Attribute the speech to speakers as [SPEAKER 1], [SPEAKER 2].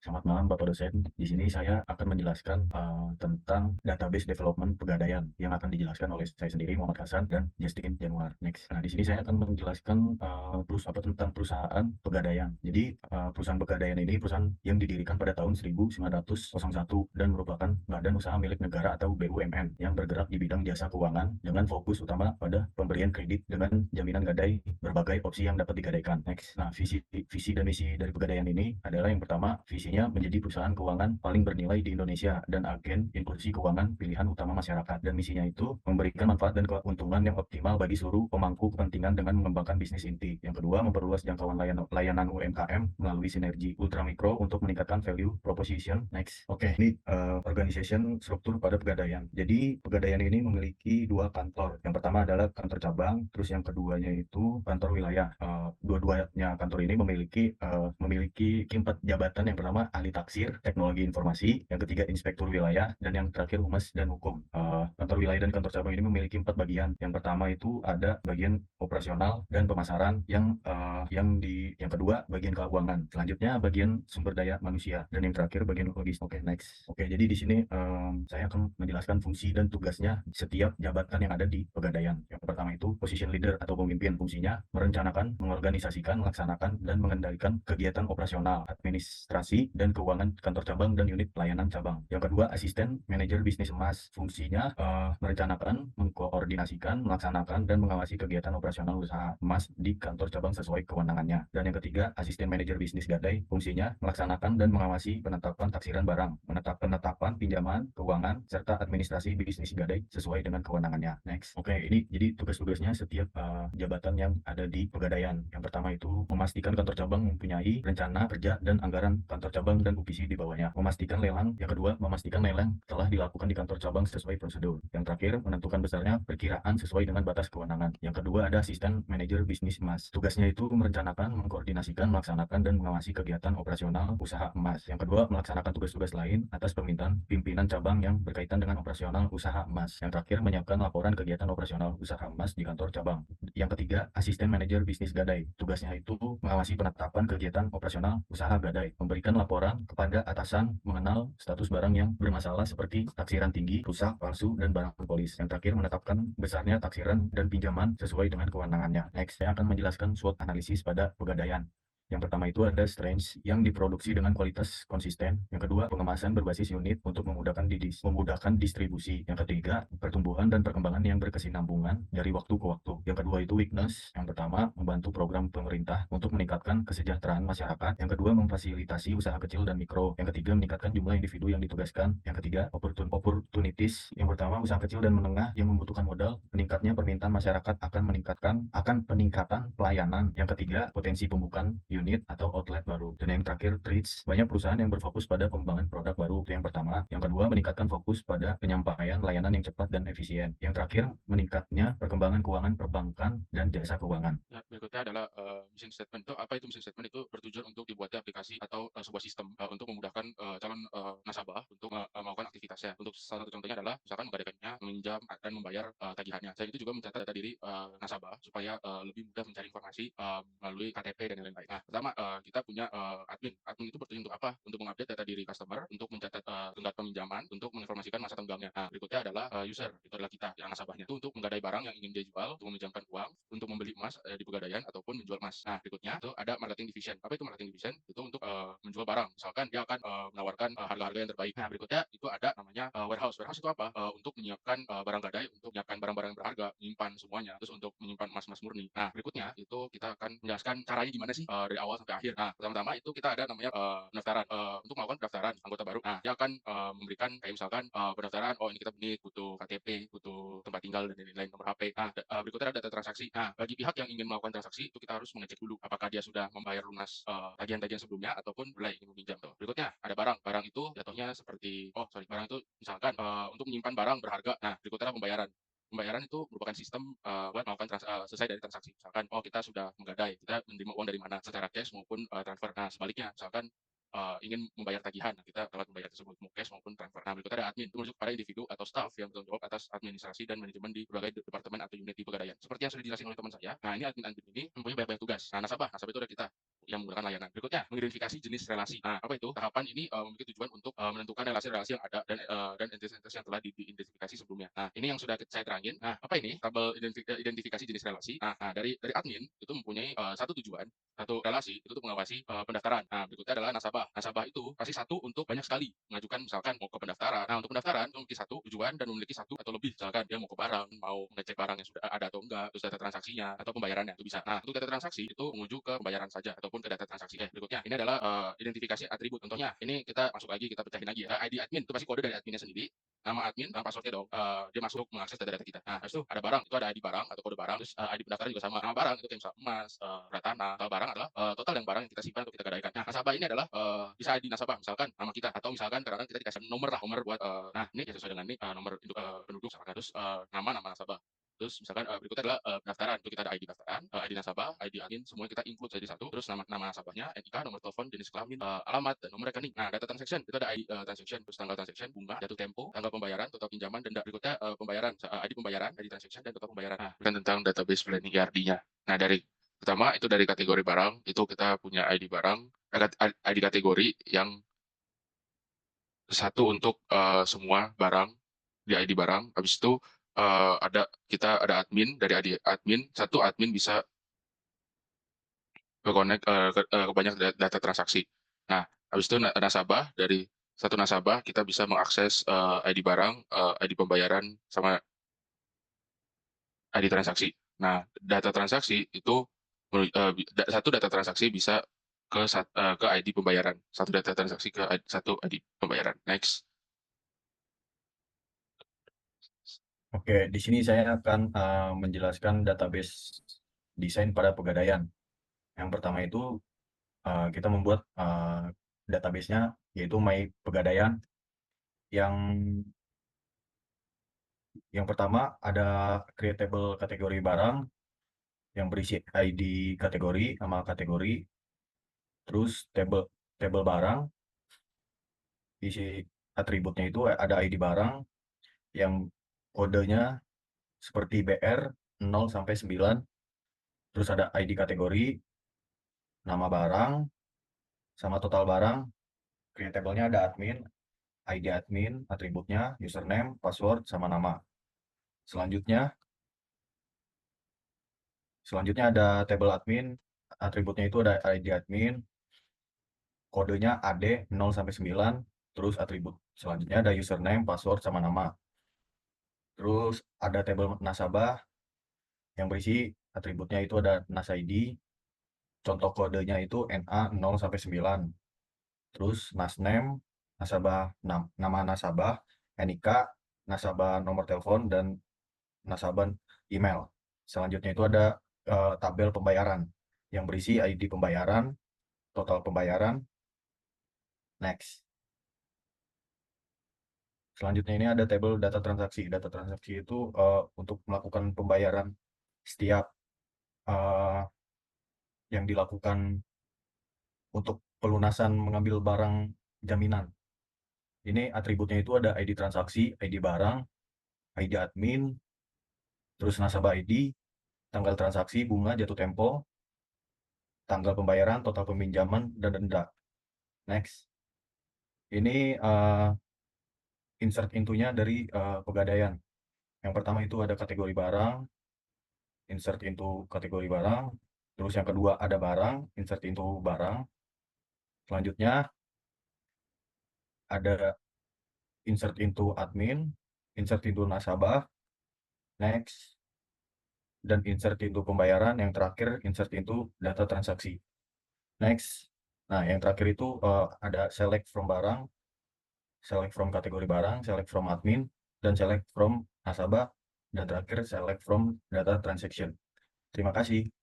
[SPEAKER 1] Selamat malam Bapak dosen. Di sini saya akan menjelaskan tentang database development Pegadaian yang akan dijelaskan oleh saya sendiri Muhammad Hasan dan Justin Januar. Next. Nah, di sini saya akan menjelaskan tentang perusahaan Pegadaian. Jadi perusahaan Pegadaian ini perusahaan yang didirikan pada tahun 1901 dan merupakan badan usaha milik negara atau BUMN yang bergerak di bidang jasa keuangan dengan fokus utama pada pemberian kredit dengan jaminan gadai berbagai opsi yang dapat digadaikan. Next. Nah, visi dan misi dari Pegadaian ini adalah yang pertama, visinya menjadi perusahaan keuangan paling bernilai di Indonesia dan agen inklusi keuangan pilihan utama masyarakat. Dan misinya itu memberikan manfaat dan keuntungan yang optimal bagi seluruh pemangku kepentingan dengan mengembangkan bisnis inti. Yang kedua, memperluas jangkauan layanan UMKM melalui sinergi ultramikro untuk meningkatkan value proposition. Next. Oke, ini organization struktur pada Pegadaian. Jadi Pegadaian ini memiliki dua kantor. Yang pertama adalah kantor cabang, terus yang keduanya itu kantor wilayah. Dua-duanya kantor ini memiliki 4 jabatan. Yang pertama ahli taksir teknologi informasi, yang ketiga inspektur wilayah, dan yang terakhir humas dan hukum. Kantor wilayah dan kantor cabang ini memiliki 4 bagian. Yang pertama itu ada bagian operasional dan pemasaran, yang kedua bagian keuangan, selanjutnya bagian sumber daya manusia, dan yang terakhir bagian logistik. Oke, next. Oke, jadi di sini saya akan menjelaskan fungsi dan tugasnya setiap jabatan yang ada di Pegadaian. Yang pertama itu position leader atau pemimpin. Fungsinya merencanakan, mengorganisasikan, melaksanakan, dan mengendalikan kegiatan operasional, administrasi, dan keuangan kantor cabang dan unit pelayanan cabang. Yang kedua, asisten manajer bisnis emas. Fungsinya merencanakan, mengkoordinasikan, melaksanakan, dan mengawasi kegiatan operasional usaha emas di kantor cabang sesuai kewenangannya. Dan yang ketiga, asisten manajer bisnis gadai. Fungsinya melaksanakan dan mengawasi penetapan taksiran barang, penetapan pinjaman, keuangan, serta administrasi bisnis gadai sesuai dengan kewenangannya. Next. Oke, ini jadi tugas-tugasnya setiap jabatan yang ada di Pegadaian. Yang pertama itu memastikan kantor cabang mempunyai rencana kerja dan anggaran kantor cabang dan UPC di bawahnya. Memastikan lelang. Yang kedua, memastikan lelang telah dilakukan di kantor cabang sesuai prosedur. Yang terakhir, menentukan besarnya perkiraan sesuai dengan batas kewenangan. Yang kedua ada asisten manajer bisnis emas. Tugasnya itu merencanakan, mengkoordinasikan, melaksanakan, dan mengawasi kegiatan operasional usaha emas. Yang kedua, melaksanakan tugas-tugas lain atas permintaan pimpinan cabang yang berkaitan dengan operasional usaha emas. Yang terakhir, menyiapkan laporan kegiatan operasional usaha emas di kantor cabang. Yang ketiga, asisten manajer bisnis gadai. Tugasnya itu mengawasi penetapan kegiatan operasional usaha gadai, memberikan laporan kepada atasan mengenal status barang yang bermasalah seperti taksiran tinggi, rusak, palsu, dan barang polis. Yang terakhir, menetapkan besarnya taksiran dan pinjaman sesuai dengan kewenangannya. Next, saya akan menjelaskan SWOT analisis pada Pegadaian. Yang pertama itu ada strength yang diproduksi dengan kualitas konsisten. Yang kedua, pengemasan berbasis unit untuk memudahkan distribusi. Yang ketiga, pertumbuhan dan perkembangan yang berkesinambungan dari waktu ke waktu. Yang kedua itu weakness. Yang pertama, membantu program pemerintah untuk meningkatkan kesejahteraan masyarakat. Yang kedua, memfasilitasi usaha kecil dan mikro. Yang ketiga, meningkatkan jumlah individu yang ditugaskan. Yang ketiga, opportunities. Yang pertama, usaha kecil dan menengah yang membutuhkan modal. Meningkatnya permintaan masyarakat akan peningkatan pelayanan. Yang ketiga, potensi pembukaan unit atau outlet baru. Dan yang terakhir, trades. Banyak perusahaan yang berfokus pada pengembangan produk baru. Itu yang pertama. Yang kedua, meningkatkan fokus pada penyampaian layanan yang cepat dan efisien. Yang terakhir, meningkatnya perkembangan keuangan perbankan dan jasa keuangan.
[SPEAKER 2] Nah, berikutnya adalah mission statement. Itu apa itu mission statement? Itu bertujuan untuk dibuatnya aplikasi atau sebuah sistem untuk memudahkan calon nasabah untuk melakukan aktivitasnya. Untuk salah satu contohnya adalah misalkan menggadaikannya, meminjam dan membayar tagihannya. Selain itu juga mencatat data diri nasabah supaya lebih mudah mencari informasi melalui KTP dan lain-lain. Nah, pertama kita punya admin. Admin itu bertujuan untuk apa? Untuk mengupdate data diri customer, untuk mencatat tenggat peminjaman, untuk menginformasikan masa tenggangnya. Nah, berikutnya adalah user. Itu adalah kita yang nasabahnya. Itu untuk menggadai barang yang ingin dia jual, untuk meminjamkan uang, untuk membeli emas di Pegadaian ataupun menjual emas. Nah, berikutnya itu ada marketing division. Apa itu marketing division? Itu untuk menjual barang. Misalkan dia akan menawarkan harga-harga yang terbaik. Nah, berikutnya itu ada namanya warehouse. Warehouse itu apa? Untuk menyiapkan barang gadai, untuk menyiapkan barang-barang yang berharga, menyimpan semuanya, terus untuk menyimpan emas-emas murni. Nah, berikutnya itu kita akan menjelaskan caranya gimana sih dari awal sampai akhir. Nah, pertama-tama itu kita ada namanya pendaftaran. Untuk melakukan pendaftaran anggota baru. Nah, dia akan memberikan kayak misalkan pendaftaran, oh ini kita butuh KTP, butuh tempat tinggal dan lain-lain, nomor HP. Nah, berikutnya ada data transaksi. Nah, bagi pihak yang ingin melakukan transaksi itu kita harus mengecek dulu apakah dia sudah membayar lunas tagihan-tagihan sebelumnya ataupun mulai ingin meminjam tuh. Berikutnya ada barang. Barang itu jatuhnya seperti barang itu misalkan untuk menyimpan barang berharga. Nah, berikutnya ada pembayaran. Pembayaran itu merupakan sistem buat melakukan selesai dari transaksi. Misalkan kita sudah menggadai, kita menerima uang dari mana secara cash maupun transfer. Nah, sebaliknya misalkan ingin membayar tagihan. Nah, kita dapat membayar tersebut mau cash maupun transfer. Nah, berikutnya ada admin, itu merujuk pada individu atau staff yang bertanggung jawab atas administrasi dan manajemen di berbagai departemen atau unit di Pegadaian. Seperti yang sudah dijelasin oleh teman saya, nah ini admin-admin ini mempunyai banyak tugas. Nah, nasabah itu ada kita yang menggunakan layanan. Berikutnya, mengidentifikasi jenis relasi. Nah, apa itu? Tahapan ini memiliki tujuan untuk menentukan relasi-relasi yang ada dan entitas yang telah diidentifikasi sebelumnya. Nah, ini yang sudah saya terangin. Nah, apa ini? Tabel identifikasi jenis relasi. Dari admin itu mempunyai satu tujuan, satu relasi itu untuk mengawasi pendaftaran. Nah, berikutnya adalah nasabah. Nasabah itu pasti satu untuk banyak sekali mengajukan misalkan mau ke pendaftaran. Nah, untuk pendaftaran itu memiliki satu tujuan dan memiliki satu atau lebih. Misalkan dia mau ke barang, mau mengecek barang yang sudah ada atau enggak, terus data transaksinya atau pembayarannya itu bisa. Nah, untuk data transaksi itu menuju ke pembayaran saja ataupun ke data transaksi. Berikutnya ini adalah identifikasi atribut. Contohnya ini kita masuk lagi, kita pecahin lagi ya. ID admin itu pasti kode dari adminnya sendiri. Nama admin, nama passwordnya dong. Dia masuk mengakses data-data kita. Nah, habis itu ada barang, itu ada ID barang atau kode barang. Terus ID pendaftaran juga sama. Nama barang itu kayak misalnya emas, ratana. Total barang adalah total yang barang yang kita simpan atau kita gadaikan. Nah, nasabah ini adalah bisa ID nasabah, misalkan nama kita atau misalkan kadang-kadang kita dikasih nomor buat nah ini ya sesuai dengan ini nomor induk penduduk misalkan. Terus nama nasabah. Terus misalkan berikutnya adalah pendaftaran. Itu kita ada ID pendaftaran, ID nasabah, ID admin, semuanya kita include jadi satu. Terus nama nasabahnya, NIK, nomor telepon, jenis kelamin, alamat, dan nomor rekening. Nah, data transaction itu ada ID transaction, terus tanggal transaction, bunga, jatuh tempo, tanggal pembayaran, total pinjaman, denda. Berikutnya pembayaran, ID pembayaran, ID transaction, dan total pembayaran. Nah, bukan tentang database planning ERD-nya. Nah, dari pertama itu dari kategori barang, itu kita punya ID barang, ID kategori yang satu untuk semua barang di ID barang. Habis itu kita ada admin, dari ID admin, satu admin bisa ke-connect ke banyak data transaksi. Nah, habis itu nasabah, dari satu nasabah kita bisa mengakses ID barang, ID pembayaran, sama ID transaksi. Nah, data transaksi itu satu data transaksi bisa ke ID pembayaran, satu data transaksi ke satu ID pembayaran. Next.
[SPEAKER 1] Oke, di sini saya akan menjelaskan database desain pada Pegadaian. Yang pertama itu kita membuat database-nya yaitu My Pegadaian. Yang pertama ada creatable kategori barang yang berisi ID kategori, nama kategori, terus table barang, isi atributnya itu ada ID barang yang kodenya seperti BR 0 sampai 9, terus ada ID kategori, nama barang, sama total barang. Creatable-nya ada admin, ID admin, atributnya, username, password, sama nama. Selanjutnya ada table admin, atributnya itu ada ID admin, kodenya AD 0 sampai 9, terus atribut selanjutnya ada username, password, sama nama. Terus ada table nasabah yang berisi atributnya itu ada NAS ID, contoh kodenya itu NA 0 sampai 9. Terus NASNAME, nasabah, nama nasabah, NIK, nasabah nomor telepon, dan nasabah email. Selanjutnya itu ada tabel pembayaran yang berisi ID pembayaran, total pembayaran. Next. Selanjutnya ini ada tabel data transaksi. Data transaksi itu untuk melakukan pembayaran setiap yang dilakukan untuk pelunasan mengambil barang jaminan. Ini atributnya itu ada ID transaksi, ID barang, ID admin, terus nasabah ID, tanggal transaksi, bunga, jatuh tempo, tanggal pembayaran, total peminjaman, dan denda. Next. Ini insert intunya dari Pegadaian. Yang pertama itu ada kategori barang, insert into kategori barang. Terus yang kedua ada barang, insert into barang. Selanjutnya ada insert into admin, insert into nasabah, next, dan insert into pembayaran. Yang terakhir insert into data transaksi. Next. Nah, yang terakhir itu ada select from barang, select from kategori barang, select from admin, dan select from nasabah, dan terakhir select from data transaction. Terima kasih.